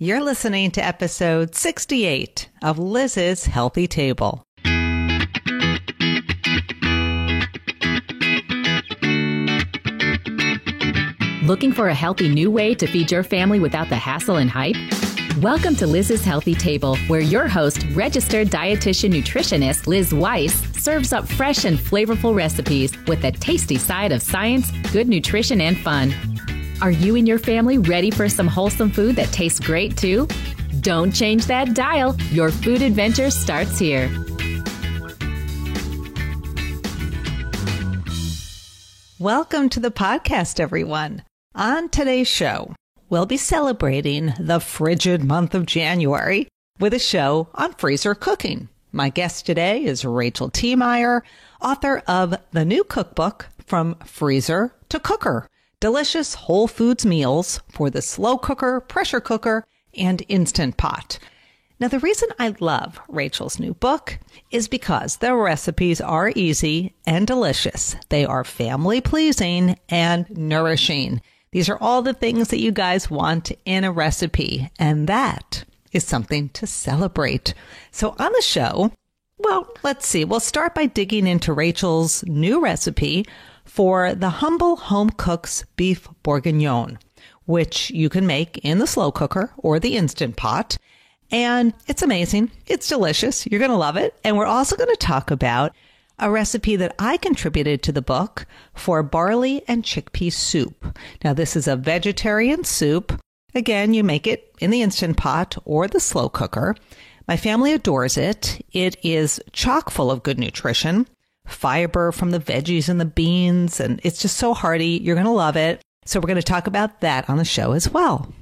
You're listening to episode 68 of Liz's Healthy Table. Looking for a healthy new way to feed your family without the hassle and hype? Welcome to Liz's Healthy Table, where your host, registered dietitian nutritionist Liz Weiss, serves up fresh and flavorful recipes with a tasty side of science, good nutrition, and fun. Are you and your family ready for some wholesome food that tastes great too? Don't change that dial. Your food adventure starts here. Welcome to the podcast, everyone. On today's show, we'll be celebrating the frigid month of January with a show on freezer cooking. My guest today is Rachel Thiemeyer, author of the new cookbook, From Freezer to Cooker: Delicious Whole Foods Meals for the Slow Cooker, Pressure Cooker, and Instant Pot. Now, the reason I love Rachel's new book is because the recipes are easy and delicious. They are family-pleasing and nourishing. These are all the things that you guys want in a recipe, and that is something to celebrate. So on the show, well, let's see. We'll start by digging into Rachel's new recipe for the Humble Home Cooks Beef Bourguignon, which you can make in the slow cooker or the Instant Pot. And it's amazing. It's delicious. You're going to love it. And we're also going to talk about a recipe that I contributed to the book for barley and chickpea soup. Now, this is a vegetarian soup. Again, you make it in the Instant Pot or the slow cooker. My family adores it. It is chock full of good nutrition, fiber from the veggies and the beans, and it's just so hearty. You're going to love it. So we're going to talk about that on the show as well.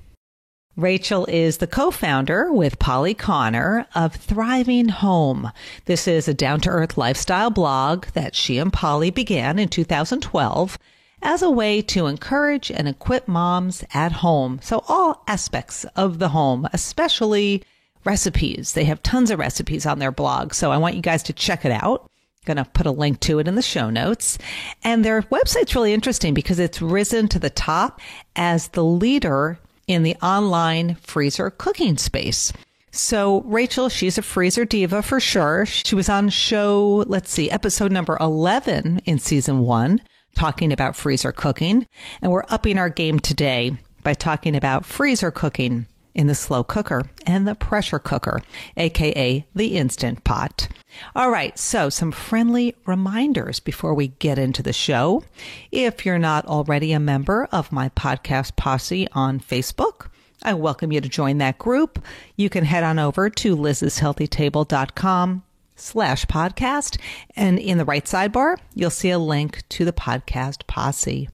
Rachel is the co-founder with Polly Connor of Thriving Home. This is a down-to-earth lifestyle blog that she and Polly began in 2012 as a way to encourage and equip moms at home. So all aspects of the home, especially recipes. They have tons of recipes on their blog, so I want you guys to check it out. Going to put a link to it in the show notes. And their website's really interesting because it's risen to the top as the leader in the online freezer cooking space. So Rachel, she's a freezer diva for sure. She was on show, episode number 11 in season 1, talking about freezer cooking. And we're upping our game today by talking about freezer cooking in the slow cooker and the pressure cooker, aka the Instant Pot. All right, so some friendly reminders before we get into the show. If you're not already a member of my podcast posse on Facebook, I welcome you to join that group. You can head on over to lizshealthytable.com/podcast, and in the right sidebar, you'll see a link to the podcast posse.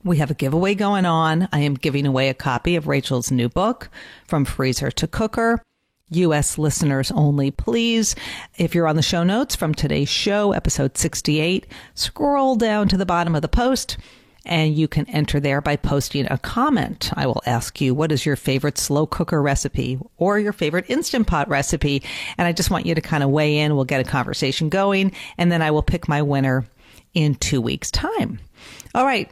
We have a giveaway going on. I am giving away a copy of Rachel's new book, From Freezer to Cooker. U.S. listeners only, please. If you're on the show notes from today's show, episode 68, scroll down to the bottom of the post, and you can enter there by posting a comment. I will ask you, what is your favorite slow cooker recipe or your favorite Instant Pot recipe? And I just want you to kind of weigh in. We'll get a conversation going, and then I will pick my winner in 2 weeks' time. All right.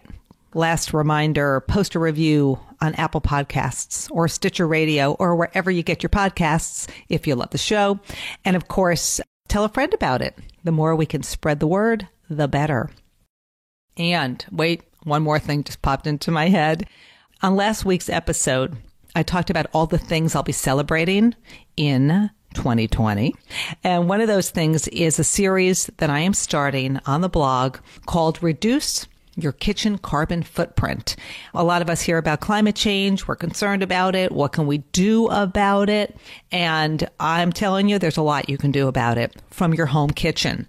Last reminder, post a review on Apple Podcasts or Stitcher Radio or wherever you get your podcasts if you love the show. And of course, tell a friend about it. The more we can spread the word, the better. And wait, one more thing just popped into my head. On last week's episode, I talked about all the things I'll be celebrating in 2020. And one of those things is a series that I am starting on the blog called Reduce Your Kitchen Carbon Footprint. A lot of us hear about climate change. We're concerned about it. What can we do about it? And I'm telling you, there's a lot you can do about it from your home kitchen.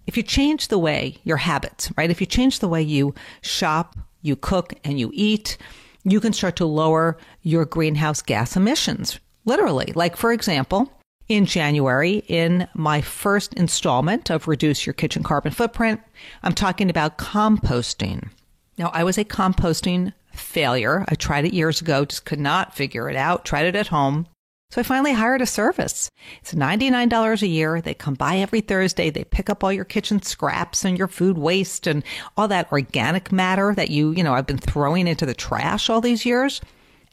If you change the way, your habits, right? If you change the way you shop, you cook, and you eat, you can start to lower your greenhouse gas emissions. Literally. Like, for example, in January, in my first installment of Reduce Your Kitchen Carbon Footprint, I'm talking about composting. Now, I was a composting failure. I tried it years ago, just could not figure it out, tried it at home. So I finally hired a service. It's $99 a year. They come by every Thursday. They pick up all your kitchen scraps and your food waste and all that organic matter that I've been throwing into the trash all these years.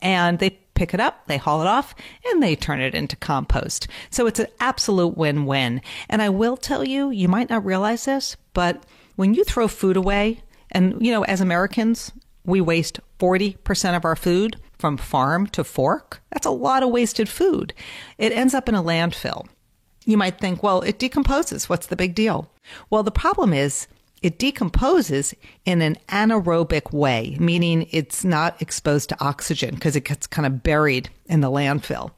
And they pick it up, they haul it off, and they turn it into compost. So it's an absolute win-win. And I will tell you, you might not realize this, but when you throw food away, and as Americans, we waste 40% of our food from farm to fork. That's a lot of wasted food. It ends up in a landfill. You might think, well, it decomposes. What's the big deal? Well, the problem is it decomposes in an anaerobic way, meaning it's not exposed to oxygen because it gets kind of buried in the landfill.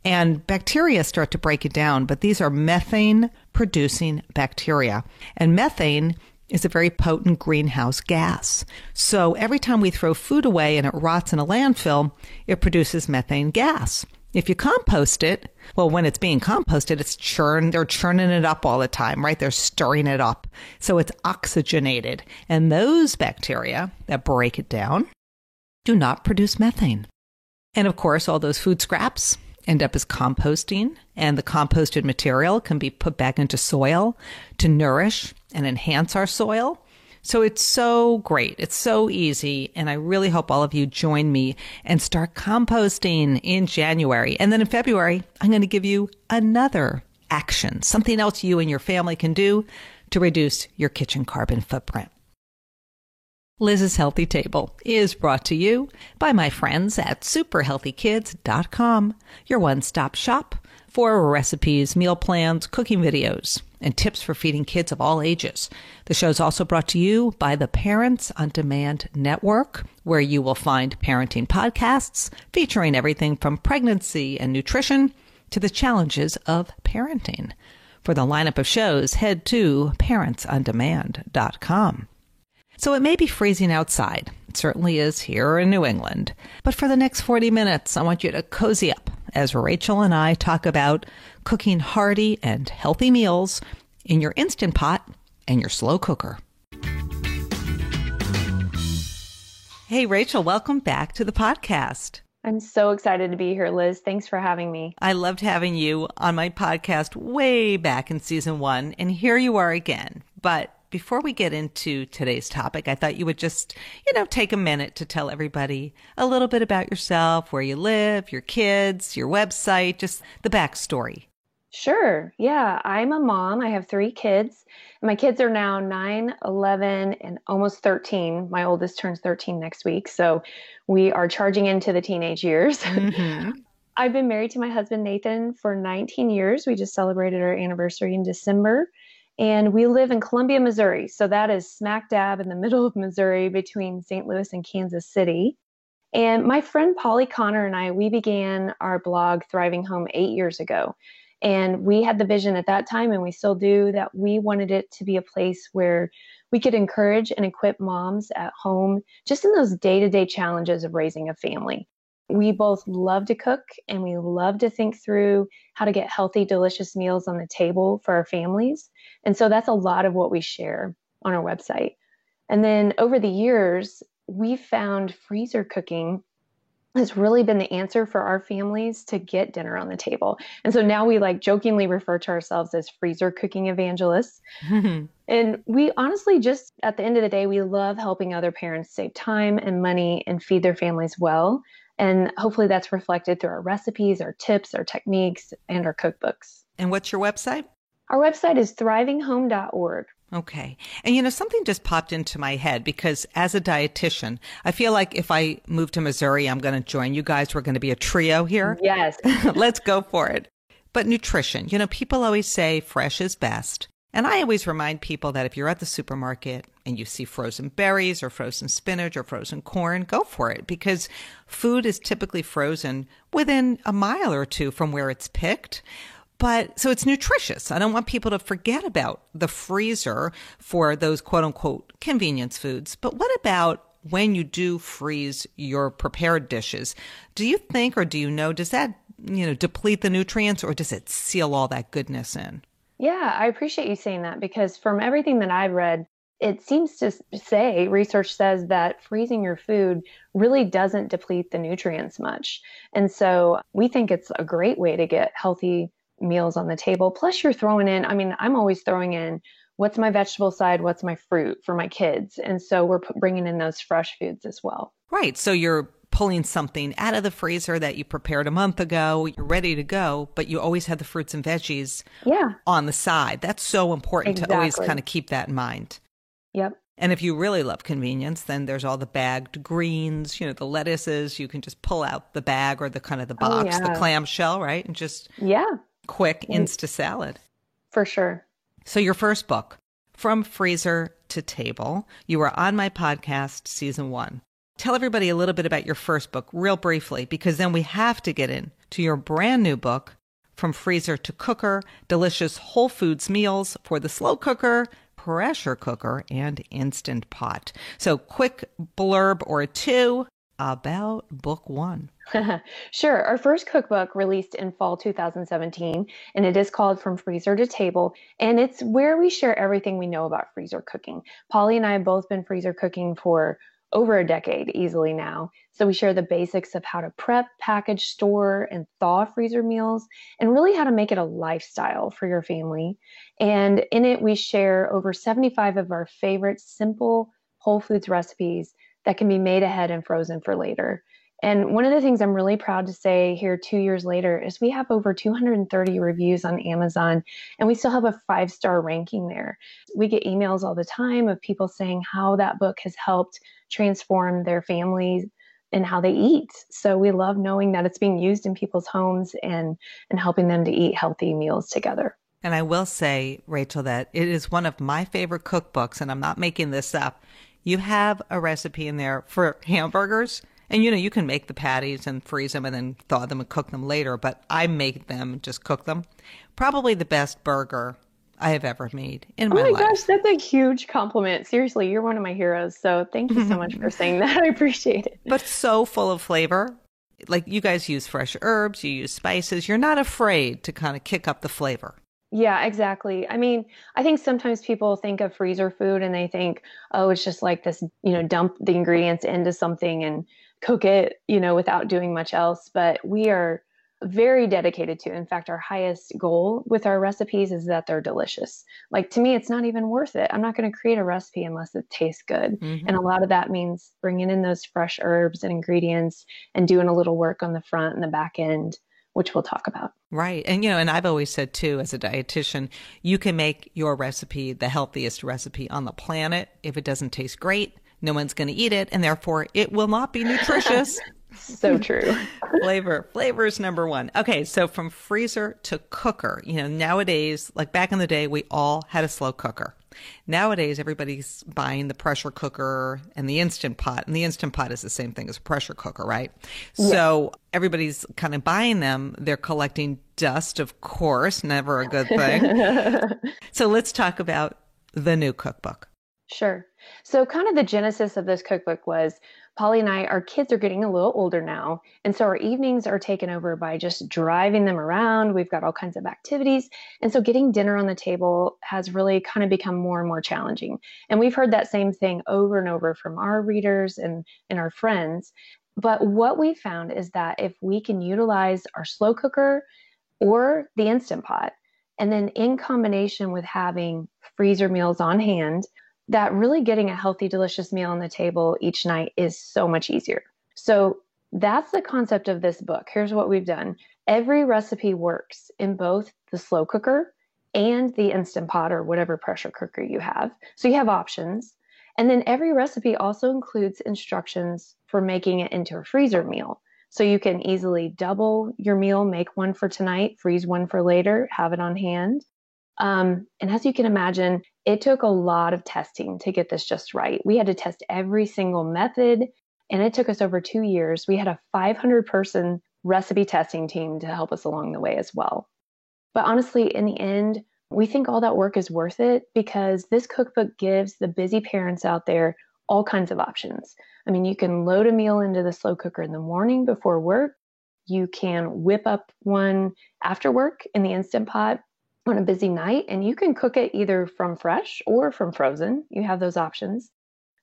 And bacteria start to break it down, but these are methane-producing bacteria. And methane is a very potent greenhouse gas. So every time we throw food away and it rots in a landfill, it produces methane gas. If you compost it, well, when it's being composted, they're churning it up all the time, right? They're stirring it up. So it's oxygenated. And those bacteria that break it down do not produce methane. And of course, all those food scraps end up as composting, and the composted material can be put back into soil to nourish and enhance our soil. So it's so great. It's so easy. And I really hope all of you join me and start composting in January. And then in February, I'm going to give you another action, something else you and your family can do to reduce your kitchen carbon footprint. Liz's Healthy Table is brought to you by my friends at superhealthykids.com, your one-stop shop for recipes, meal plans, cooking videos, and tips for feeding kids of all ages. The show is also brought to you by the Parents on Demand Network, where you will find parenting podcasts featuring everything from pregnancy and nutrition to the challenges of parenting. For the lineup of shows, head to parentsondemand.com. So it may be freezing outside. It certainly is here in New England. But for the next 40 minutes, I want you to cozy up as Rachel and I talk about cooking hearty and healthy meals in your Instant Pot and your slow cooker. Hey, Rachel, welcome back to the podcast. I'm so excited to be here, Liz. Thanks for having me. I loved having you on my podcast way back in season 1, and here you are again. But before we get into today's topic, I thought you would just, take a minute to tell everybody a little bit about yourself, where you live, your kids, your website, just the backstory. Sure. Yeah. I'm a mom. I have 3 kids. My kids are now 9, 11, and almost 13. My oldest turns 13 next week. So we are charging into the teenage years. Mm-hmm. I've been married to my husband, Nathan, for 19 years. We just celebrated our anniversary in December. And we live in Columbia, Missouri. So that is smack dab in the middle of Missouri between St. Louis and Kansas City. And my friend Polly Connor and I, we began our blog Thriving Home 8 years ago. And we had the vision at that time, and we still do, that we wanted it to be a place where we could encourage and equip moms at home, just in those day-to-day challenges of raising a family. We both love to cook, and we love to think through how to get healthy, delicious meals on the table for our families. And so that's a lot of what we share on our website. And then over the years, we found freezer cooking has really been the answer for our families to get dinner on the table. And so now we jokingly refer to ourselves as freezer cooking evangelists. Mm-hmm. And we honestly just, at the end of the day, we love helping other parents save time and money and feed their families well. And hopefully that's reflected through our recipes, our tips, our techniques, and our cookbooks. And what's your website? Our website is thrivinghome.org. Okay. And something just popped into my head, because as a dietitian, I feel like if I move to Missouri, I'm going to join you guys. We're going to be a trio here. Yes. Let's go for it. But nutrition, people always say fresh is best. And I always remind people that if you're at the supermarket and you see frozen berries or frozen spinach or frozen corn, go for it, because food is typically frozen within a mile or two from where it's picked. But so it's nutritious. I don't want people to forget about the freezer for those quote unquote convenience foods. But what about when you do freeze your prepared dishes? Do you think, or do you know, does that, deplete the nutrients, or does it seal all that goodness in? Yeah, I appreciate you saying that, because from everything that I've read, it seems to say, research says that freezing your food really doesn't deplete the nutrients much. And so we think it's a great way to get healthy meals on the table. Plus you're throwing in, I'm always throwing in, what's my vegetable side? What's my fruit for my kids? And so we're bringing in those fresh foods as well. Right. So you're pulling something out of the freezer that you prepared a month ago, you're ready to go, but you always have the fruits and veggies on the side. That's so important to always kind of keep that in mind. Yep. And if you really love convenience, then there's all the bagged greens, the lettuces. You can just pull out the bag or the kind of the box, the clamshell, right? And just quick Insta salad. For sure. So your first book, From Freezer to Table, you were on my podcast, season 1. Tell everybody a little bit about your first book real briefly, because then we have to get into your brand new book, From Freezer to Cooker, Delicious Whole Foods Meals for the Slow Cooker, Pressure Cooker, and Instant Pot. So quick blurb or two about book 1. Sure. Our first cookbook released in fall 2017, and it is called From Freezer to Table, and it's where we share everything we know about freezer cooking. Polly and I have both been freezer cooking for over a decade easily now. So we share the basics of how to prep, package, store, and thaw freezer meals, and really how to make it a lifestyle for your family. And in it, we share over 75 of our favorite simple whole foods recipes that can be made ahead and frozen for later. And one of the things I'm really proud to say here 2 years later is we have over 230 reviews on Amazon, and we still have a 5-star ranking there. We get emails all the time of people saying how that book has helped transform their families and how they eat. So we love knowing that it's being used in people's homes and helping them to eat healthy meals together. And I will say, Rachel, that it is one of my favorite cookbooks, and I'm not making this up. You have a recipe in there for hamburgers. And, you can make the patties and freeze them and then thaw them and cook them later. But I make them, just cook them. Probably the best burger I have ever made in my life. Oh my gosh, that's a huge compliment. Seriously, you're one of my heroes. So thank you so much for saying that. I appreciate it. But so full of flavor. Like you guys use fresh herbs, you use spices. You're not afraid to kind of kick up the flavor. Yeah, exactly. I mean, I think sometimes people think of freezer food and they think, oh, it's just like this, dump the ingredients into something and cook it, without doing much else. But we are very dedicated to, in fact, our highest goal with our recipes is that they're delicious. Like to me, it's not even worth it. I'm not going to create a recipe unless it tastes good. Mm-hmm. And a lot of that means bringing in those fresh herbs and ingredients and doing a little work on the front and the back end, which we'll talk about. Right. And, and I've always said too, as a dietitian, you can make your recipe the healthiest recipe on the planet. If it doesn't taste great, no one's going to eat it, and therefore it will not be nutritious. So true. Flavor is number one. Okay, so from freezer to cooker, nowadays, like back in the day, we all had a slow cooker. Nowadays, everybody's buying the pressure cooker and the Instant Pot, and the Instant Pot is the same thing as a pressure cooker, right? Yeah. So everybody's kind of buying them. They're collecting dust, of course, never a good thing. So let's talk about the new cookbook. Sure. So kind of the genesis of this cookbook was Polly and our kids are getting a little older now. And so our evenings are taken over by just driving them around. We've got all kinds of activities. And so getting dinner on the table has really kind of become more and more challenging. And we've heard that same thing over and over from our readers and our friends. But what we found is that if we can utilize our slow cooker or the Instant Pot, and then in combination with having freezer meals on hand, that really getting a healthy, delicious meal on the table each night is so much easier. So that's the concept of this book. Here's what we've done. Every recipe works in both the slow cooker and the Instant Pot or whatever pressure cooker you have. So you have options. And then every recipe also includes instructions for making it into a freezer meal. So you can easily double your meal, make one for tonight, freeze one for later, have it on hand. And as you can imagine, it took a lot of testing to get this just right. We had to test every single method, and it took us over 2 years. We had a 500-person recipe testing team to help us along the way as well. But honestly, in the end, we think all that work is worth it because this cookbook gives the busy parents out there all kinds of options. I mean, you can load a meal into the slow cooker in the morning before work. You can whip up one after work in the Instant Pot on a busy night, and you can cook it either from fresh or from frozen. You have those options.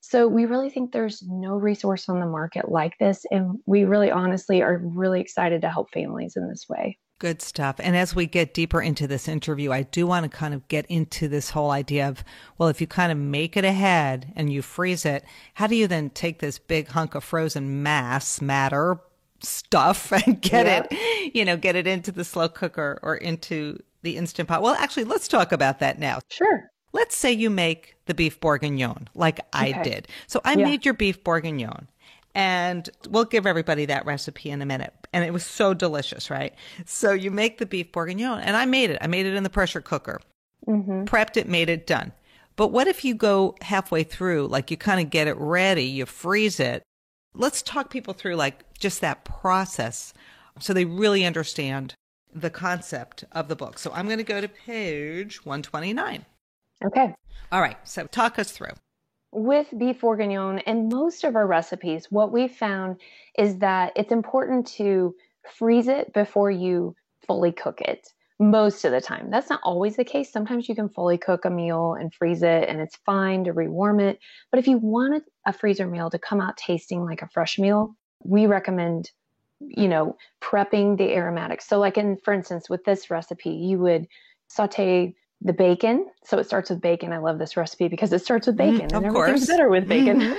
So we really think there's no resource on the market like this. And we really honestly are really excited to help families in this way. Good stuff. And as we get deeper into this interview, I do want to kind of get into this whole idea of, well, if you kind of make it ahead and you freeze it, how do you then take this big hunk of frozen matter stuff and get it into the slow cooker or into the Instant Pot? Well, actually, let's talk about that now. Sure. Let's say you make the beef bourguignon like I did. So I made your beef bourguignon. And we'll give everybody that recipe in a minute. And it was so delicious, right? So you make the beef bourguignon, and I made it. I made it in the pressure cooker. Prepped it, made it, done. But what if you go halfway through, like you kind of get it ready, you freeze it? Let's talk people through like just that process so they really understand the concept of the book. So I'm going to go to page 129. Okay. All right. So talk us through. With beef bourguignon and most of our recipes, what we found is that it's important to freeze it before you fully cook it most of the time. That's not always the case. Sometimes you can fully cook a meal and freeze it and it's fine to rewarm it. But if you want a freezer meal to come out tasting like a fresh meal, we recommend, prepping the aromatics. So for instance, with this recipe, you would saute the bacon. So it starts with bacon. I love this recipe because it starts with bacon. Of and course. Everything's better with bacon.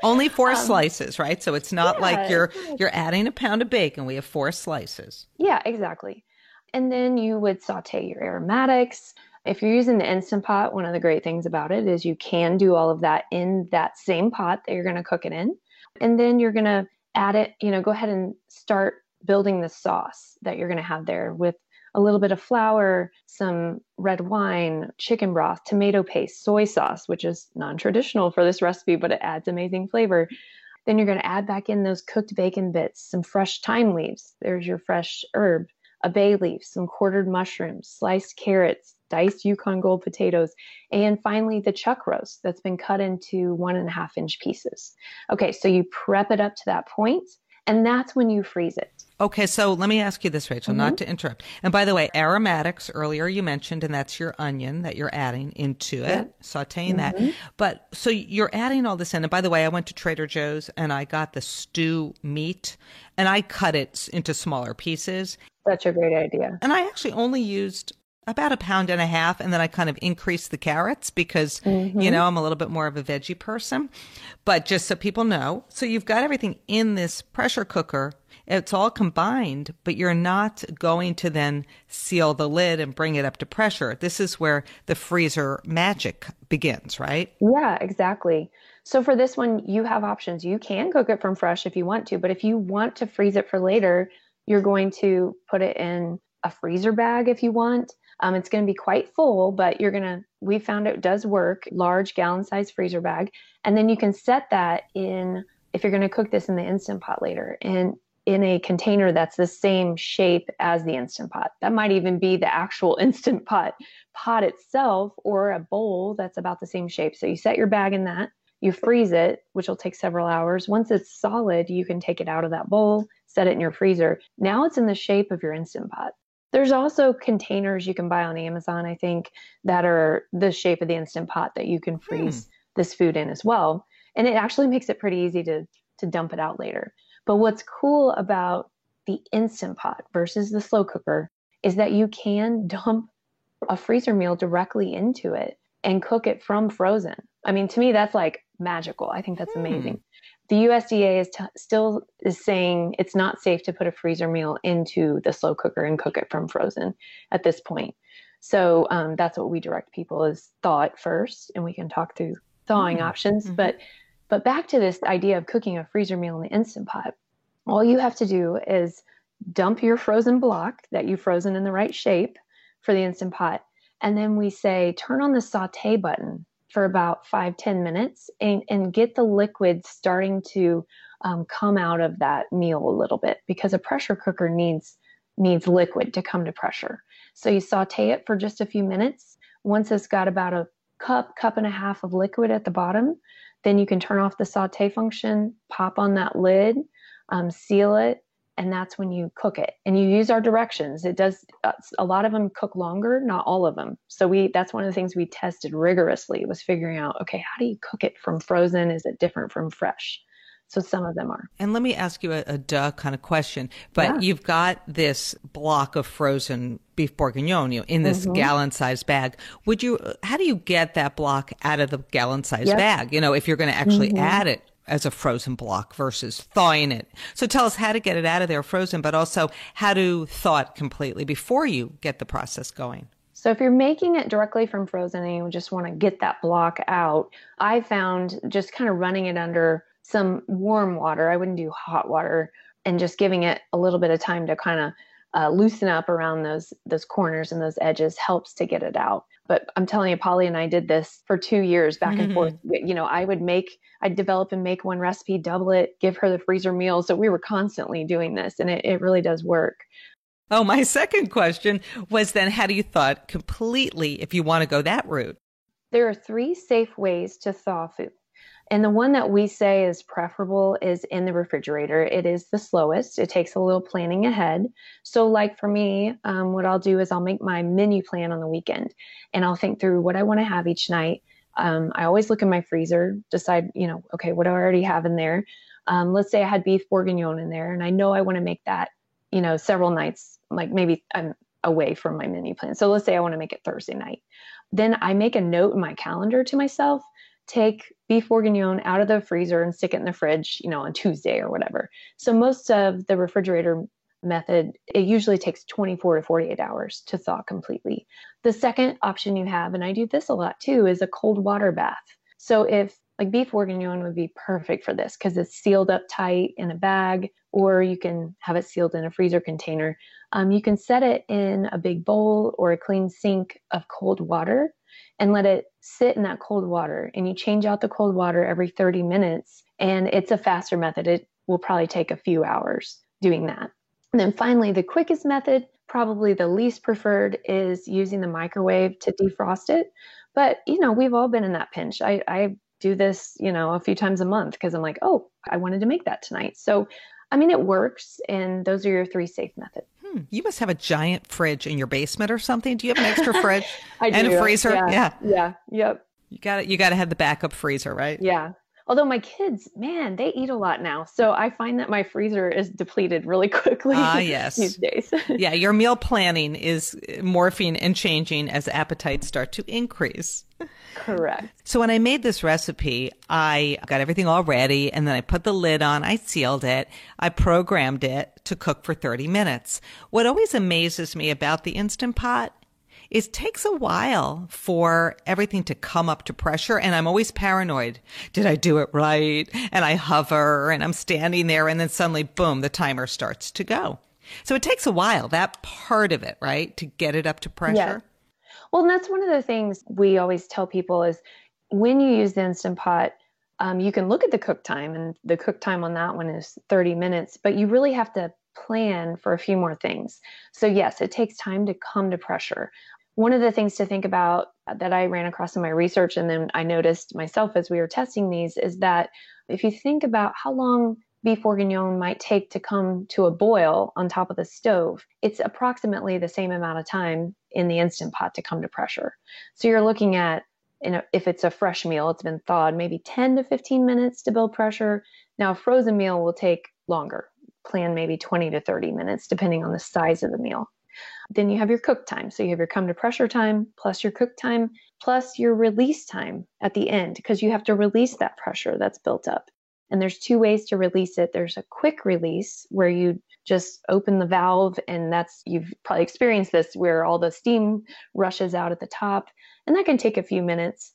Only 4 slices, right? So it's not like you're adding a pound of bacon. We have 4 slices. Yeah, exactly. And then you would saute your aromatics. If you're using the Instant Pot, one of the great things about it is you can do all of that in that same pot that you're going to cook it in. And then you're going to add it, go ahead and start building the sauce that you're going to have there with a little bit of flour, some red wine, chicken broth, tomato paste, soy sauce, which is non-traditional for this recipe, but it adds amazing flavor. Then you're going to add back in those cooked bacon bits, some fresh thyme leaves. There's your fresh herb, a bay leaf, some quartered mushrooms, sliced carrots, diced Yukon Gold potatoes, and finally the chuck roast that's been cut into 1.5-inch pieces. Okay, so you prep it up to that point, and that's when you freeze it. Okay, so let me ask you this, Rachel, not to interrupt. And by the way, aromatics, earlier you mentioned, and that's your onion that you're adding into it, sauteing that. But so you're adding all this in. And by the way, I went to Trader Joe's and I got the stew meat and I cut it into smaller pieces. Such a great idea. And I actually only used about 1.5 pounds, and then I kind of increased the carrots because, I'm a little bit more of a veggie person. But just so people know, so you've got everything in this pressure cooker. It's all combined, but you're not going to then seal the lid and bring it up to pressure. This is where the freezer magic begins, right? Yeah, exactly. So for this one, you have options. You can cook it from fresh if you want to, but if you want to freeze it for later, you're going to put it in a freezer bag if you want. It's going to be quite full, but we found it does work, large gallon-sized freezer bag. And then you can set that if you're going to cook this in the Instant Pot later, in a container that's the same shape as the Instant Pot. That might even be the actual Instant Pot itself, or a bowl that's about the same shape. So you set your bag in that, you freeze it, which will take several hours. Once it's solid, you can take it out of that bowl, set it in your freezer. Now it's in the shape of your Instant Pot. There's also containers you can buy on Amazon, I think, that are the shape of the Instant Pot that you can freeze this food in as well. And it actually makes it pretty easy to dump it out later. But what's cool about the Instant Pot versus the slow cooker is that you can dump a freezer meal directly into it and cook it from frozen. I mean, to me, that's like magical. I think that's amazing. The USDA is still saying it's not safe to put a freezer meal into the slow cooker and cook it from frozen at this point. So that's what we direct people is thaw it first, and we can talk through thawing options. But back to this idea of cooking a freezer meal in the Instant Pot, all you have to do is dump your frozen block that you've frozen in the right shape for the Instant Pot. And then we say, turn on the saute button for about 5-10 minutes and get the liquid starting to come out of that meal a little bit, because a pressure cooker needs liquid to come to pressure. So you saute it for just a few minutes. Once it's got about a cup and a half of liquid at the bottom, then you can turn off the saute function, pop on that lid, seal it, and that's when you cook it and you use our directions. It does, a lot of them cook longer, not all of them. So that's one of the things we tested rigorously, was figuring out, okay, how do you cook it from frozen? Is it different from fresh? So some of them are. And let me ask you a duh kind of question, but you've got this block of frozen beef bourguignon in this gallon-sized bag. How do you get that block out of the gallon-sized bag? If you're going to actually add it as a frozen block versus thawing it. So tell us how to get it out of there frozen, but also how to thaw it completely before you get the process going. So if you're making it directly from frozen and you just want to get that block out, I found just kind of running it under some warm water. I wouldn't do hot water, and just giving it a little bit of time to kind of loosen up around those corners and those edges helps to get it out. But I'm telling you, Polly and I did this for 2 years back and forth. I'd develop and make one recipe, double it, give her the freezer meal. So we were constantly doing this, and it really does work. Oh, my second question was then, how do you thaw it completely if you want to go that route? There are 3 safe ways to thaw food. And the one that we say is preferable is in the refrigerator. It is the slowest. It takes a little planning ahead. So like for me, what I'll do is I'll make my menu plan on the weekend, and I'll think through what I want to have each night. I always look in my freezer, decide, okay, what do I already have in there? Let's say I had beef bourguignon in there, and I know I want to make that, several nights, like maybe I'm away from my menu plan. So let's say I want to make it Thursday night. Then I make a note in my calendar to myself, take beef bourguignon out of the freezer and stick it in the fridge, on Tuesday or whatever. So most of the refrigerator method, it usually takes 24 to 48 hours to thaw completely. The second option you have, and I do this a lot too, is a cold water bath. So if like beef bourguignon would be perfect for this because it's sealed up tight in a bag, or you can have it sealed in a freezer container. You can set it in a big bowl or a clean sink of cold water and let it sit in that cold water. And you change out the cold water every 30 minutes. And it's a faster method. It will probably take a few hours doing that. And then finally, the quickest method, probably the least preferred, is using the microwave to defrost it. But, we've all been in that pinch. I do this, a few times a month because I'm like, oh, I wanted to make that tonight. So, it works. And those are your 3 safe methods. You must have a giant fridge in your basement or something. Do you have an extra fridge? I do. And a freezer? Yeah. Yep. You got to have the backup freezer, right? Yeah. Although my kids, man, they eat a lot now. So I find that my freezer is depleted really quickly yes. these days. Yeah, your meal planning is morphing and changing as appetites start to increase. Correct. So when I made this recipe, I got everything all ready, and then I put the lid on, I sealed it, I programmed it to cook for 30 minutes. What always amazes me about the Instant Pot, it takes a while for everything to come up to pressure, and I'm always paranoid. Did I do it right? And I hover, and I'm standing there, and then suddenly, boom, the timer starts to go. So it takes a while, that part of it, right, to get it up to pressure? Yeah. Well, and that's one of the things we always tell people is when you use the Instant Pot, you can look at the cook time, and the cook time on that one is 30 minutes, but you really have to plan for a few more things. So yes, it takes time to come to pressure. One of the things to think about that I ran across in my research, and then I noticed myself as we were testing these, is that if you think about how long beef bourguignon might take to come to a boil on top of the stove, it's approximately the same amount of time in the Instant Pot to come to pressure. So you're looking at, if it's a fresh meal, it's been thawed, maybe 10 to 15 minutes to build pressure. Now, a frozen meal will take longer. Plan maybe 20 to 30 minutes, depending on the size of the meal. Then you have your cook time. So you have your come to pressure time, plus your cook time, plus your release time at the end, because you have to release that pressure that's built up. And there's 2 ways to release it. There's a quick release where you just open the valve, and you've probably experienced this, where all the steam rushes out at the top, and that can take a few minutes.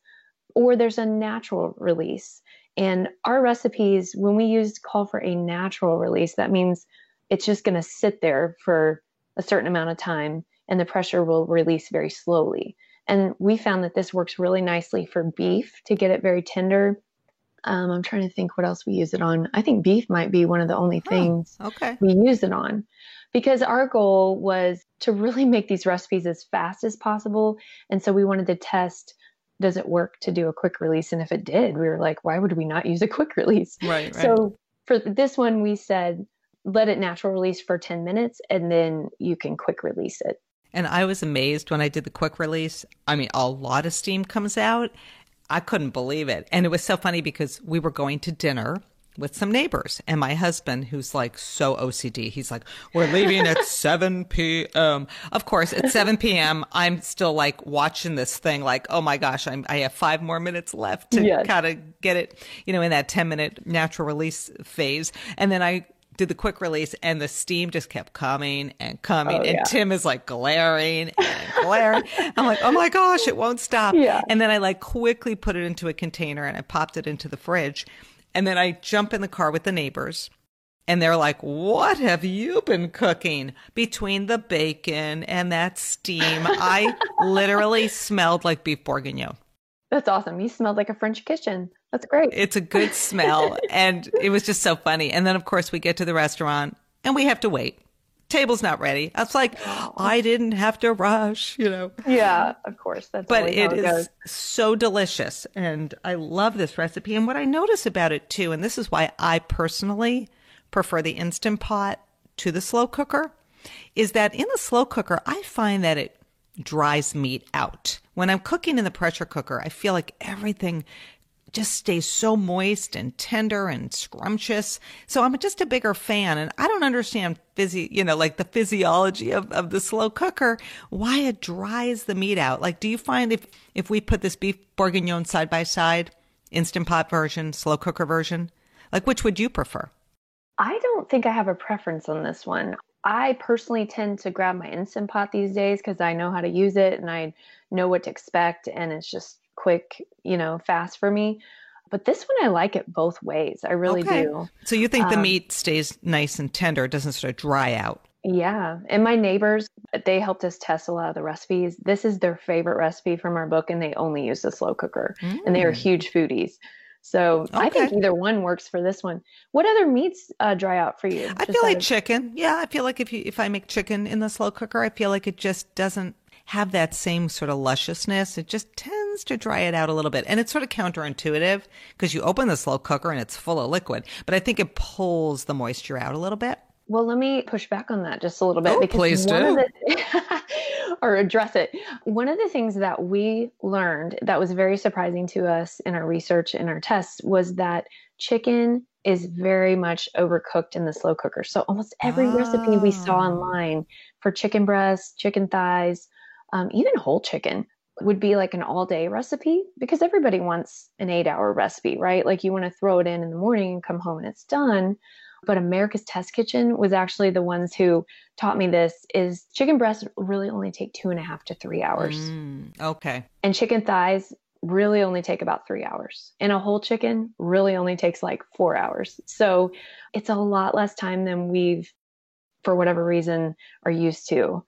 Or there's a natural release. And our recipes, when we call for a natural release, that means it's just going to sit there for a certain amount of time, and the pressure will release very slowly. And we found that this works really nicely for beef to get it very tender. I'm trying to think what else we use it on. I think beef might be one of the only things we use it on, because our goal was to really make these recipes as fast as possible. And so we wanted to test, does it work to do a quick release? And if it did, we were like, why would we not use a quick release? Right. So for this one, we said let it natural release for 10 minutes and then you can quick release it. And I was amazed when I did the quick release. I mean, a lot of steam comes out. I couldn't believe it. And it was so funny because we were going to dinner with some neighbors, and my husband, who's like so OCD, he's like, we're leaving at 7 p.m. Of course, at 7 p.m., I'm still like watching this thing like, oh my gosh, I have 5 more minutes left to kind of get it, in that 10-minute natural release phase. And then I did the quick release and the steam just kept coming and coming. And Tim is like glaring and glaring. I'm like, oh my gosh, it won't stop. Yeah. And then I like quickly put it into a container and I popped it into the fridge. And then I jump in the car with the neighbors and they're like, what have you been cooking? Between the bacon and that steam, I literally smelled like beef bourguignon. That's awesome. You smelled like a French kitchen. That's great. It's a good smell. And it was just so funny. And then, of course, we get to the restaurant and we have to wait. Table's not ready. I was like, I didn't have to rush, Yeah, of course. That's but it is so delicious. And I love this recipe. And what I notice about it too, and this is why I personally prefer the Instant Pot to the slow cooker, is that in the slow cooker, I find that it dries meat out. When I'm cooking in the pressure cooker, I feel like everything just stays so moist and tender and scrumptious. So I'm just a bigger fan. And I don't understand like the physiology of the slow cooker, why it dries the meat out. Like, do you find if we put this beef bourguignon side by side, Instant Pot version, slow cooker version, like which would you prefer? I don't think I have a preference on this one. I personally tend to grab my Instant Pot these days because I know how to use it and I know what to expect. And it's just quick, fast for me. But this one, I like it both ways. I really do. So you think the meat stays nice and tender, it doesn't sort of dry out? Yeah. And my neighbors, they helped us test a lot of the recipes. This is their favorite recipe from our book, and they only use the slow cooker. And they are huge foodies. So I think either one works for this one. What other meats dry out for you? I feel like chicken. Yeah, I feel like if I make chicken in the slow cooker, I feel like it just doesn't have that same sort of lusciousness. It just tends to dry it out a little bit. And it's sort of counterintuitive because you open the slow cooker and it's full of liquid. But I think it pulls the moisture out a little bit. Well, let me push back on that just a little bit. Oh, please do. Or address it. One of the things that we learned that was very surprising to us in our research and our tests was that chicken is very much overcooked in the slow cooker. So almost every recipe we saw online for chicken breasts, chicken thighs, even whole chicken would be like an all-day recipe because everybody wants an 8-hour recipe, right? Like you want to throw it in the morning and come home and it's done. But America's Test Kitchen was actually the ones who taught me this is chicken breasts really only take 2.5 to 3 hours. Okay. And chicken thighs really only take about 3 hours. And a whole chicken really only takes like 4 hours. So it's a lot less time than we've, for whatever reason, are used to.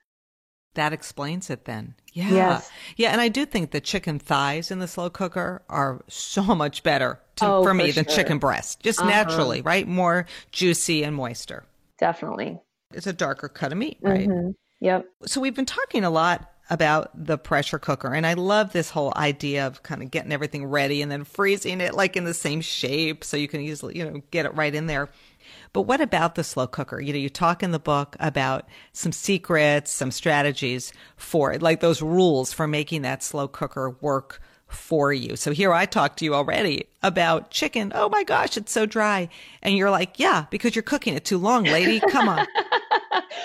That explains it then. Yeah. Yes. Yeah. And I do think the chicken thighs in the slow cooker are so much better for me than chicken breast. Just naturally, right? More juicy and moister. Definitely. It's a darker cut of meat, right? Yep. So we've been talking a lot about the pressure cooker. And I love this whole idea of kind of getting everything ready and then freezing it like in the same shape so you can easily, get it right in there. But what about the slow cooker? You talk in the book about some secrets, some strategies for it, like those rules for making that slow cooker work for you. So here I talked to you already about chicken. Oh my gosh, it's so dry. And you're like, yeah, because you're cooking it too long, lady. Come on.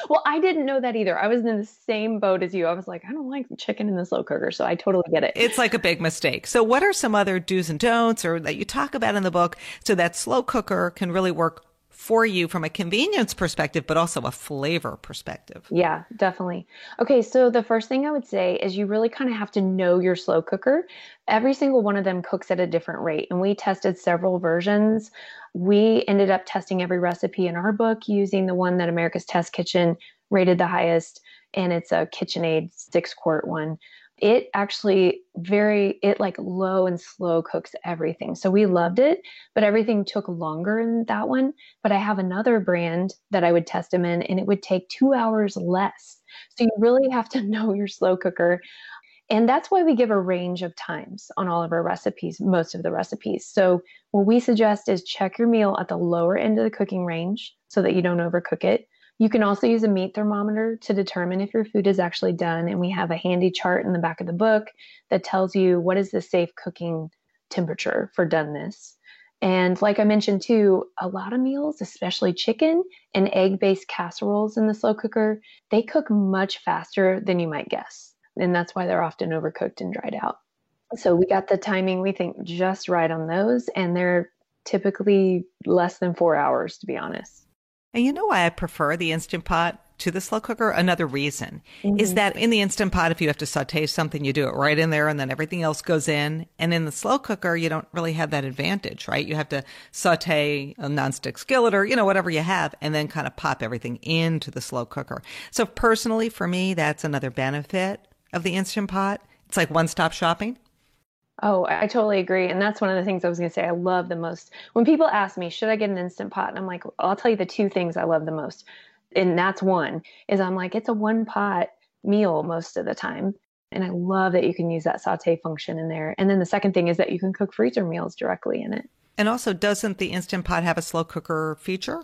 Well, I didn't know that either. I was in the same boat as you. I was like, I don't like chicken in the slow cooker. So I totally get it. It's like a big mistake. So what are some other do's and don'ts or that you talk about in the book so that slow cooker can really work for you from a convenience perspective, but also a flavor perspective? Yeah, definitely. Okay, so the first thing I would say is you really kind of have to know your slow cooker. Every single one of them cooks at a different rate, and we tested several versions. We ended up testing every recipe in our book using the one that America's Test Kitchen rated the highest, and it's a KitchenAid 6-quart one. It actually it like low and slow cooks everything. So we loved it, but everything took longer in that one. But I have another brand that I would test them in and it would take 2 hours less. So you really have to know your slow cooker. And that's why we give a range of times on all of our recipes, most of the recipes. So what we suggest is check your meal at the lower end of the cooking range so that you don't overcook it. You can also use a meat thermometer to determine if your food is actually done. And we have a handy chart in the back of the book that tells you what is the safe cooking temperature for doneness. And like I mentioned too, a lot of meals, especially chicken and egg-based casseroles in the slow cooker, they cook much faster than you might guess. And that's why they're often overcooked and dried out. So we got the timing, we think, just right on those. And they're typically less than 4 hours, to be honest. And you know why I prefer the Instant Pot to the slow cooker? Another reason is that in the Instant Pot, if you have to saute something, you do it right in there and then everything else goes in. And in the slow cooker, you don't really have that advantage, right? You have to saute a nonstick skillet or, whatever you have, and then kind of pop everything into the slow cooker. So personally, for me, that's another benefit of the Instant Pot. It's like one-stop shopping. Oh, I totally agree. And that's one of the things I was going to say I love the most. When people ask me, should I get an Instant Pot? And I'm like, I'll tell you the two things I love the most. And that's one is I'm like, it's a one pot meal most of the time. And I love that you can use that saute function in there. And then the second thing is that you can cook freezer meals directly in it. And also, doesn't the Instant Pot have a slow cooker feature?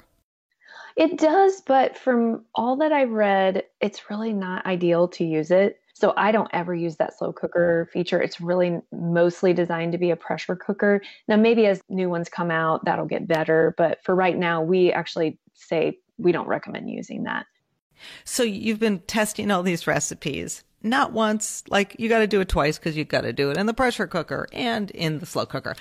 It does, but from all that I've read, it's really not ideal to use it. So I don't ever use that slow cooker feature. It's really mostly designed to be a pressure cooker. Now, maybe as new ones come out, that'll get better. But for right now, we actually say we don't recommend using that. So you've been testing all these recipes, not once, like you got to do it twice because you got to do it in the pressure cooker and in the slow cooker.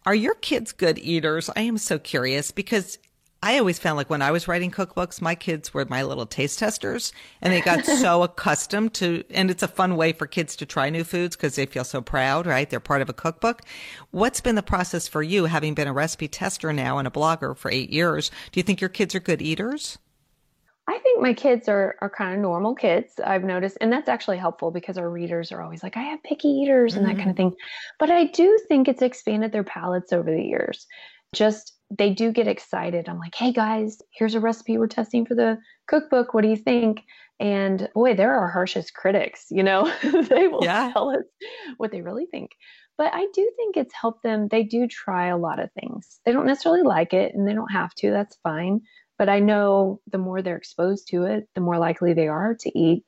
Are your kids good eaters? I am so curious because I always found like when I was writing cookbooks, my kids were my little taste testers and they got so accustomed to, and it's a fun way for kids to try new foods because they feel so proud, right? They're part of a cookbook. What's been the process for you, having been a recipe tester now and a blogger for 8 years? Do you think your kids are good eaters? I think my kids are kind of normal kids, I've noticed. And that's actually helpful because our readers are always like, I have picky eaters and that kind of thing. But I do think it's expanded their palates over the years. Just they do get excited. I'm like, hey guys, here's a recipe we're testing for the cookbook. What do you think? And boy, they're our harshest critics, they will tell us what they really think. But I do think it's helped them. They do try a lot of things. They don't necessarily like it and they don't have to. That's fine. But I know the more they're exposed to it, the more likely they are to eat,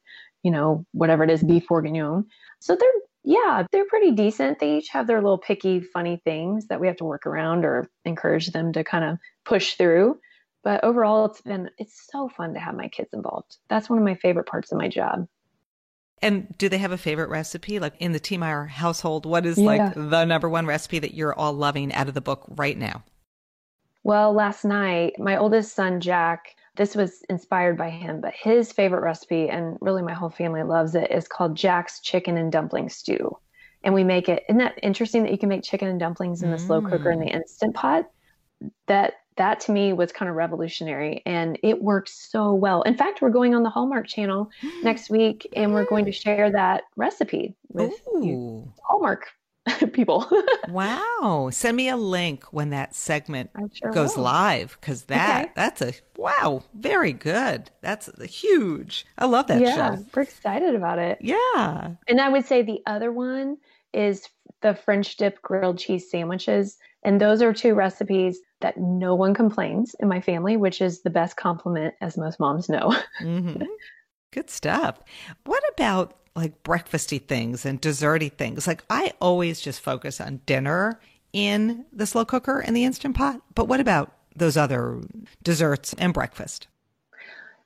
whatever it is, beef bourguignon. So they're pretty decent. They each have their little picky, funny things that we have to work around or encourage them to kind of push through. But overall, it's so fun to have my kids involved. That's one of my favorite parts of my job. And do they have a favorite recipe? Like in the Thiemeyer household, what is like the number one recipe that you're all loving out of the book right now? Well, last night, my oldest son, Jack, this was inspired by him, but his favorite recipe, and really my whole family loves it, is called Jack's Chicken and Dumpling Stew. And we make it, isn't that interesting that you can make chicken and dumplings in the slow cooker in the Instant Pot? That to me was kind of revolutionary and it worked so well. In fact, we're going on the Hallmark Channel next week and we're going to share that recipe with you Hallmark people. Wow. Send me a link when that segment goes will. live because that's very good. That's huge. I love that show. Yeah, we're excited about it. Yeah. And I would say the other one is the French dip grilled cheese sandwiches. And those are two recipes that no one complains in my family, which is the best compliment, as most moms know. Good stuff. What about like breakfasty things and desserty things? Like I always just focus on dinner in the slow cooker and the Instant Pot. But what about those other desserts and breakfast?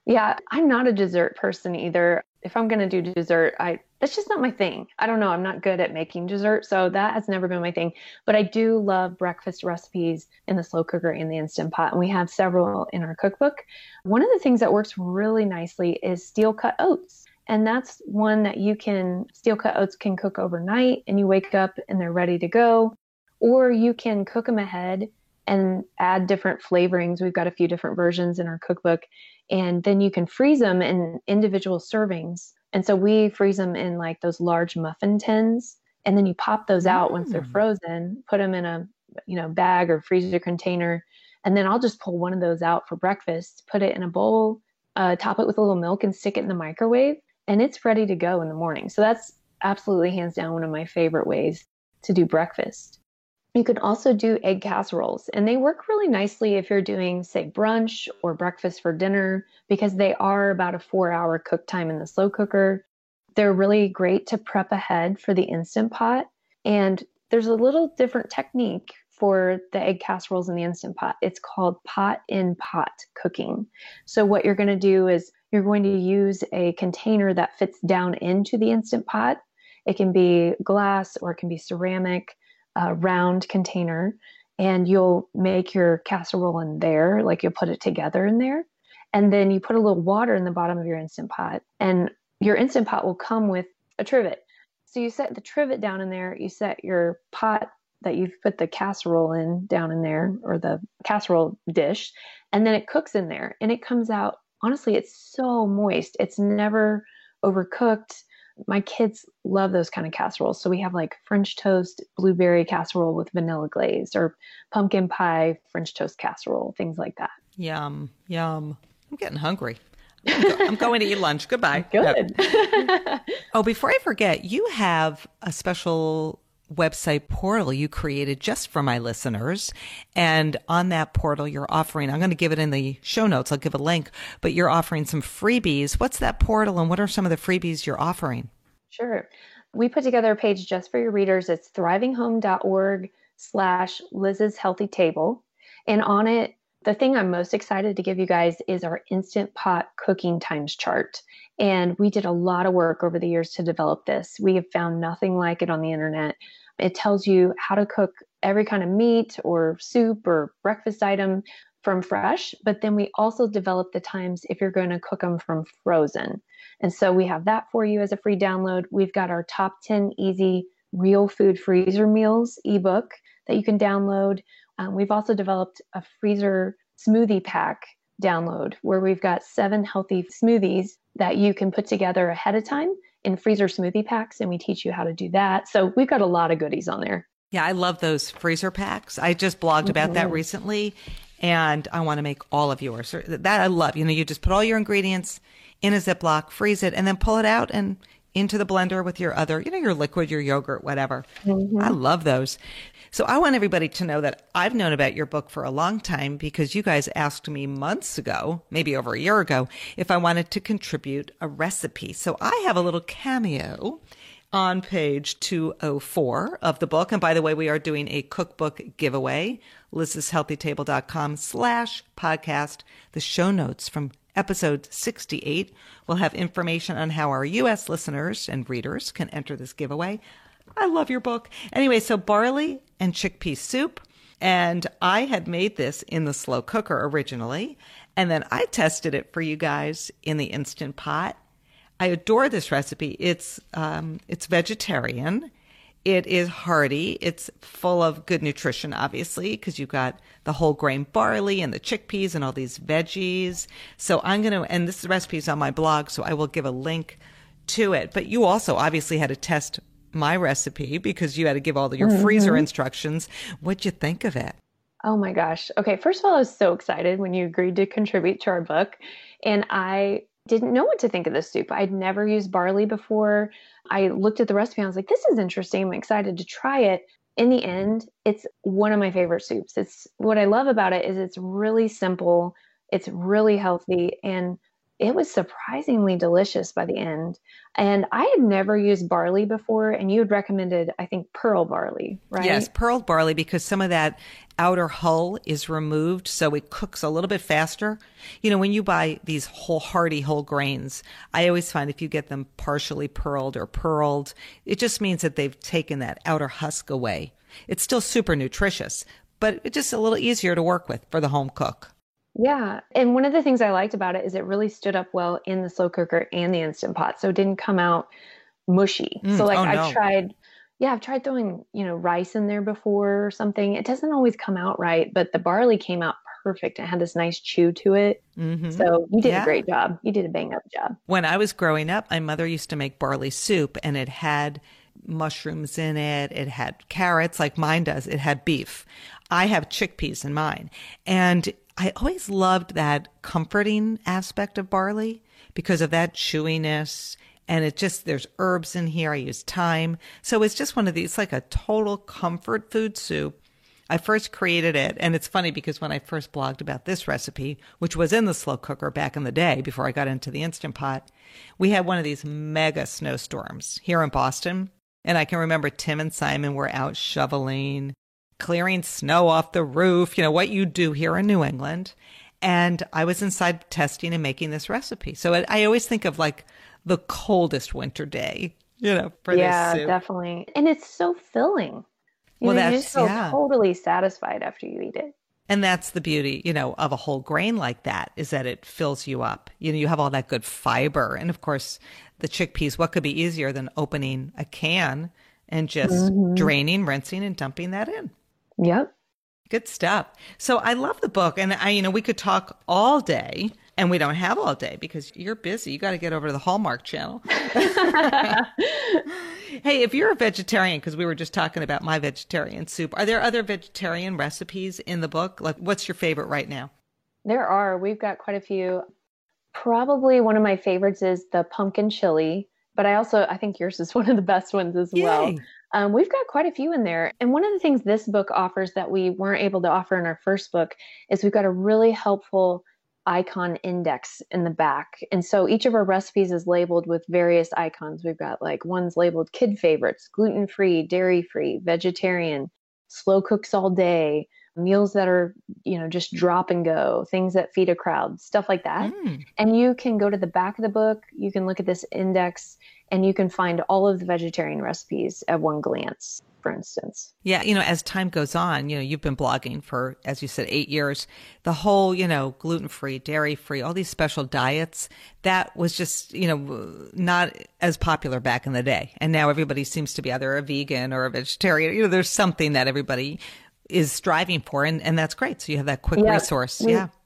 Yeah, I'm not a dessert person either. If I'm going to do dessert, that's just not my thing. I don't know. I'm not good at making dessert. So that has never been my thing. But I do love breakfast recipes in the slow cooker and the Instant Pot. And we have several in our cookbook. One of the things that works really nicely is steel cut oats. And that's one that steel cut oats can cook overnight and you wake up and they're ready to go. Or you can cook them ahead and add different flavorings. We've got a few different versions in our cookbook. And then you can freeze them in individual servings. And so we freeze them in like those large muffin tins. And then you pop those out once they're frozen, put them in a bag or freezer container. And then I'll just pull one of those out for breakfast, put it in a bowl, top it with a little milk and stick it in the microwave. And it's ready to go in the morning. So that's absolutely hands down one of my favorite ways to do breakfast. You can also do egg casseroles, and they work really nicely if you're doing, say, brunch or breakfast for dinner, because they are about a 4-hour cook time in the slow cooker. They're really great to prep ahead for the Instant Pot. And there's a little different technique for the egg casseroles in the Instant Pot. It's called pot in pot cooking. So what you're going to do is you're going to use a container that fits down into the Instant Pot. It can be glass or it can be ceramic, round container, and you'll make your casserole in there, like you'll put it together in there. And then you put a little water in the bottom of your Instant Pot, and your Instant Pot will come with a trivet. So you set the trivet down in there, you set your pot that you've put the casserole in down in there, or the casserole dish, and then it cooks in there, and it comes out, honestly, it's so moist. It's never overcooked. My kids love those kind of casseroles. So we have like French toast, blueberry casserole with vanilla glaze, or pumpkin pie, French toast casserole, things like that. Yum, yum. I'm getting hungry. I'm going to eat lunch. Goodbye. Good. Oh, before I forget, you have a special website portal you created just for my listeners. And on that portal, you're offering, I'm going to give it in the show notes, I'll give a link, but you're offering some freebies. What's that portal, and what are some of the freebies you're offering? Sure. We put together a page just for your readers. It's thrivinghome.org/Liz's Healthy Table. And on it, the thing I'm most excited to give you guys is our Instant Pot cooking times chart. And we did a lot of work over the years to develop this. We have found nothing like it on the internet. It tells you how to cook every kind of meat or soup or breakfast item from fresh, but then we also develop the times if you're going to cook them from frozen. And so we have that for you as a free download. We've got our top 10 easy real food freezer meals ebook that you can download. We've also developed a freezer smoothie pack download where we've got 7 healthy smoothies that you can put together ahead of time in freezer smoothie packs, and we teach you how to do that. So we've got a lot of goodies on there. Yeah, I love those freezer packs. I just blogged about that recently, and I want to make all of yours. That I love. You know, you just put all your ingredients in a Ziploc, freeze it, and then pull it out and into the blender with your other, your liquid, your yogurt, whatever. I love those. So I want everybody to know that I've known about your book for a long time because you guys asked me months ago, maybe over a year ago, if I wanted to contribute a recipe. So I have a little cameo on page 204 of the book. And by the way, we are doing a cookbook giveaway, lizshealthytable.com/podcast. The show notes from episode 68 will have information on how our U.S. listeners and readers can enter this giveaway. I love your book. Anyway, so barley and chickpea soup. And I had made this in the slow cooker originally. And then I tested it for you guys in the Instant Pot. I adore this recipe. It's vegetarian. It is hearty. It's full of good nutrition, obviously, because you've got the whole grain barley and the chickpeas and all these veggies. So I'm going to, and this recipe is on my blog, so I will give a link to it. But you also obviously had to test my recipe because you had to give all your freezer instructions. What'd you think of it? Oh my gosh. Okay. First of all, I was so excited when you agreed to contribute to our book, and I didn't know what to think of this soup. I'd never used barley before. I looked at the recipe and I was like, this is interesting. I'm excited to try it. In the end, it's one of my favorite soups. It's what I love about it is it's really simple. It's really healthy, and it was surprisingly delicious by the end. And I had never used barley before, and you had recommended, I think, pearl barley, right? Yes, pearl barley, because some of that outer hull is removed, so it cooks a little bit faster. When you buy these hearty whole grains, I always find if you get them partially pearled or pearled, it just means that they've taken that outer husk away. It's still super nutritious, but it's just a little easier to work with for the home cook. Yeah. And one of the things I liked about it is it really stood up well in the slow cooker and the Instant Pot. So it didn't come out mushy. So I've tried throwing, rice in there before or something. It doesn't always come out right, but the barley came out perfect. It had this nice chew to it. So you did a great job. You did a bang up job. When I was growing up, my mother used to make barley soup, and it had mushrooms in it. It had carrots like mine does. It had beef. I have chickpeas in mine. And I always loved that comforting aspect of barley because of that chewiness And there's herbs in here. I use thyme. So it's just one of these, like a total comfort food soup. I first created it, and it's funny because when I first blogged about this recipe, which was in the slow cooker back in the day before I got into the Instant Pot, we had one of these mega snowstorms here in Boston. And I can remember Tim and Simon were out shoveling, clearing snow off the roof, what you do here in New England. And I was inside testing and making this recipe. So I always think of like the coldest winter day, for this soup. Definitely. And it's so filling. You just feel totally satisfied after you eat it. And that's the beauty, of a whole grain like that, is that it fills you up. You have all that good fiber. And of course, the chickpeas, what could be easier than opening a can and just draining, rinsing, and dumping that in? Yep. Good stuff. So I love the book. And we could talk all day. And we don't have all day because you're busy. You got to get over to the Hallmark Channel. Hey, if you're a vegetarian, because we were just talking about my vegetarian soup, are there other vegetarian recipes in the book? Like, what's your favorite right now? There are. We've got quite a few. Probably one of my favorites is the pumpkin chili, but I think yours is one of the best ones as well. We've got quite a few in there. And one of the things this book offers that we weren't able to offer in our first book is we've got a really helpful icon index in the back. And so each of our recipes is labeled with various icons. We've got like ones labeled kid favorites, gluten-free, dairy-free, vegetarian, slow cooks all day, meals that are, just drop and go, things that feed a crowd, stuff like that. And you can go to the back of the book, you can look at this index, and you can find all of the vegetarian recipes at one glance, for instance. Yeah, as time goes on, you've been blogging for, as you said, 8 years. The whole, gluten-free, dairy-free, all these special diets, that was just, not as popular back in the day. And now everybody seems to be either a vegan or a vegetarian. There's something that everybody is striving for, and that's great. So you have that quick resource.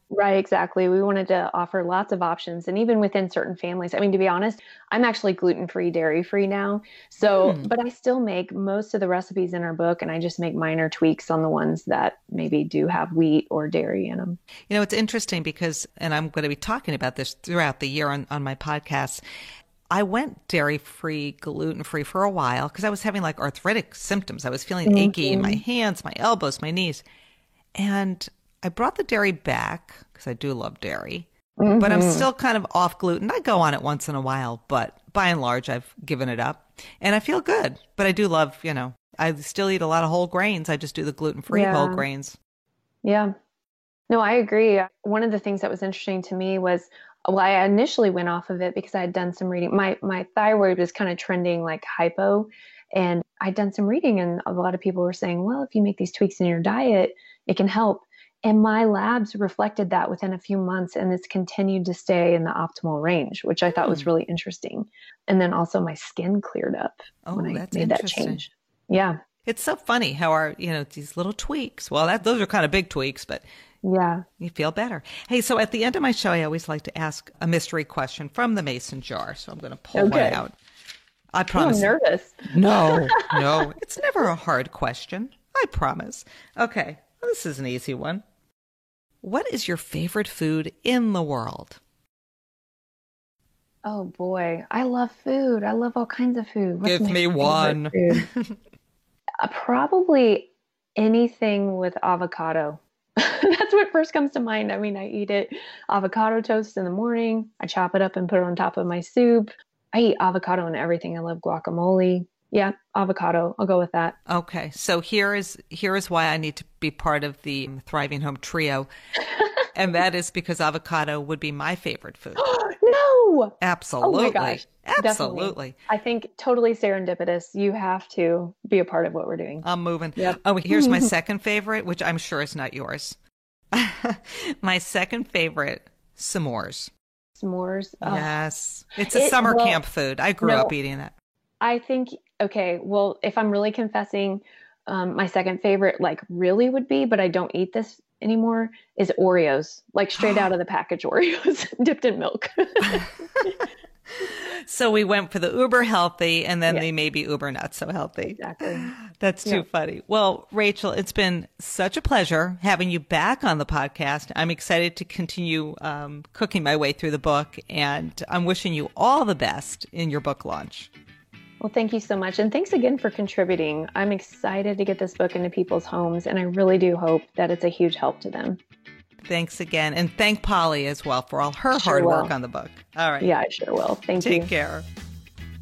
Right, exactly. We wanted to offer lots of options, and even within certain families. I mean, to be honest, I'm actually gluten-free, dairy-free now. So, but I still make most of the recipes in our book, and I just make minor tweaks on the ones that maybe do have wheat or dairy in them. It's interesting because, and I'm going to be talking about this throughout the year on my podcast, I went dairy-free, gluten-free for a while because I was having like arthritic symptoms. I was feeling achy in my hands, my elbows, my knees. And I brought the dairy back because I do love dairy, but I'm still kind of off gluten. I go on it once in a while, but by and large, I've given it up and I feel good. But I do love, I still eat a lot of whole grains. I just do the gluten-free whole grains. Yeah. No, I agree. One of the things that was interesting to me was, I initially went off of it because I had done some reading. My thyroid was kind of trending like hypo, and I'd done some reading, and a lot of people were saying, well, if you make these tweaks in your diet, it can help. And my labs reflected that within a few months, and it's continued to stay in the optimal range, which I thought was really interesting. And then also my skin cleared up when I made that change. Yeah. It's so funny how our, these little tweaks, well, those are kind of big tweaks, but you feel better. Hey, so at the end of my show, I always like to ask a mystery question from the mason jar. So I'm going to pull one out. I promise. I'm nervous. No, it's never a hard question. I promise. Okay. Well, this is an easy one. What is your favorite food in the world? Oh boy, I love food. I love all kinds of food. Give me one. Probably anything with avocado. That's what first comes to mind. I mean, I eat it avocado toast in the morning. I chop it up and put it on top of my soup. I eat avocado in everything. I love guacamole. Yeah, avocado. I'll go with that. Okay. So here is why I need to be part of the Thriving Home trio. And that is because avocado would be my favorite food. No! Absolutely. Oh my gosh. Absolutely. Definitely. I think totally serendipitous. You have to be a part of what we're doing. I'm moving. Yep. Oh, here's my second favorite, which I'm sure is not yours. My second favorite, s'mores. S'mores? Oh. Yes. It's a summer camp food. I grew up eating that. I think, okay, well, if I'm really confessing, my second favorite, like really would be, but I don't eat this anymore, is Oreos, like straight out of the package Oreos dipped in milk. So we went for the uber healthy and then the maybe uber not so healthy. Exactly. That's too funny. Well, Rachel, it's been such a pleasure having you back on the podcast. I'm excited to continue cooking my way through the book, and I'm wishing you all the best in your book launch. Well, thank you so much. And thanks again for contributing. I'm excited to get this book into people's homes, and I really do hope that it's a huge help to them. Thanks again. And thank Polly as well for all her hard work on the book. All right. Yeah, I sure will. Thank you. Take care.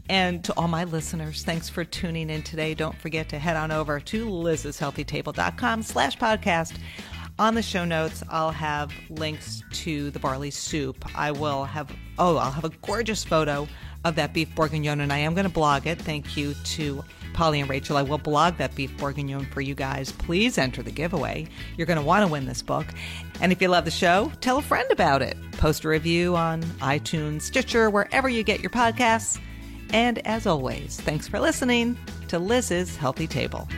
And to all my listeners, thanks for tuning in today. Don't forget to head on over to liz'shealthytable.com/podcast. On the show notes, I'll have links to the barley soup. I'll have a gorgeous photo of that beef bourguignon, and I am going to blog it. Thank you to Polly and Rachel. I will blog that beef bourguignon for you guys. Please enter the giveaway. You're going to want to win this book. And if you love the show, tell a friend about it. Post a review on iTunes, Stitcher, wherever you get your podcasts. And as always, thanks for listening to Liz's Healthy Table.